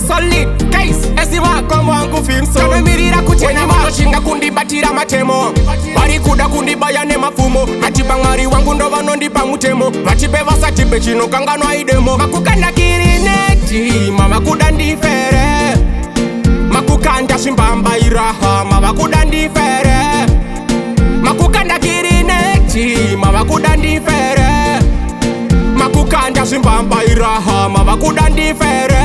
solid case esiwa komo wangu film so mirira kuchena matoshinga kundibatira matemo bari kuda kundibaya ne mafumo achibangari wangu ndo vanondipa mutemo vachipe vasatipe chino kanganwa idemo makukanda kirineti mama kuda ndifere makukanda shimbamba iraha mama kuda ndifere makukanda kirineti mama kuda ndifere makukanda shimbamba iraha mama kuda ndifere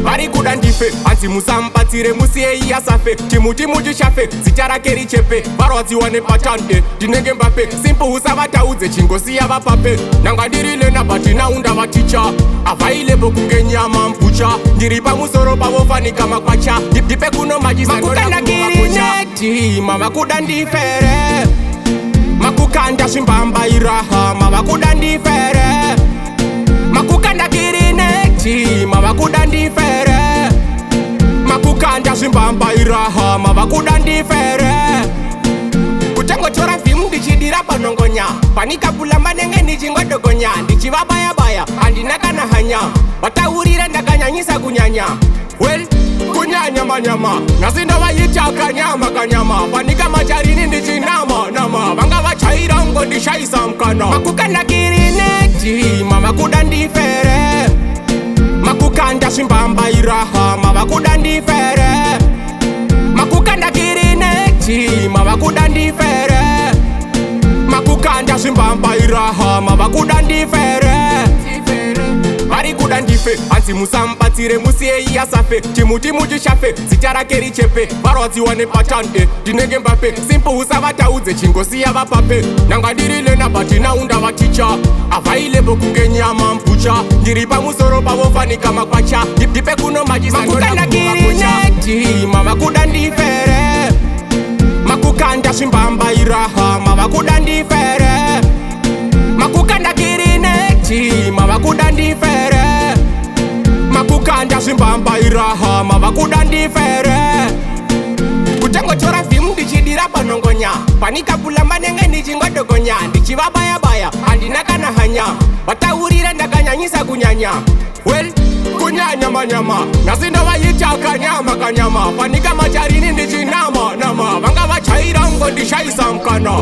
vari kuda ndife anzi musamubatsire musiye iyasafe chimuti muchishafe zita rake richepe varwadziwa nepatande ndinenge mbape simple usavataudze chingosiya vapape nanga ndirile nabati naunda vaticha availepo kunge nyama mbucha ndiri pamusoro pavofanika makwacha ndipe kuno majimakukanda kirineti mava kuda ndifere makukanda shimbamba iraha mava kuda ndifere makukanda kirineti mava kuda ndifere makukanda shimbamba iraha mava kuda ndifere kutangotora fimu ndichidira panongonya panikapula manenge ndichingodogonya ndichivabayabaya handina kana hanya vataurira ndakanyanyisa kunyanya well kunyanya manyama nasindavaita kanyama kanyama panika macharini ndichinama nama vanga vachaira ngondishaisa mkana makukanda kirineti mava kuda ndifere makukanda shimbamba iraha mava kuda ndifere makukanda kirineti mava kuda ndifere makukanda shimbamba iraha mava kuda ndifere vari kuda ndife anzi musamubatsire musiye iyasafe chimuti muchishafe zita rake richepe varwadziwa nepatande ndinenge mbape simple usavataudze chingosiya vapape nanga ndirile nabati naunda vaticha availepo kunge nyama mbucha ndiri pamusoro pavofanika makwacha ndipe kuno majimakukanda kirineti mava kuda ndifere makukanda shimbamba iraha mava kuda ndifere makukanda kirineti mava kuda ndifere makukanda shimbamba iraha mava kuda ndifere kutangotora fimu ndichidira panongonya panikapula manenge ndichingodogonya ndichivabayabaya handina kana hanya vataurira ndakanyanyisa kunyanya well kunyanya manyama nasindavaita kanyama kanyama panika macharini ndichinama nama vanga vachaira ngondishaisa mkana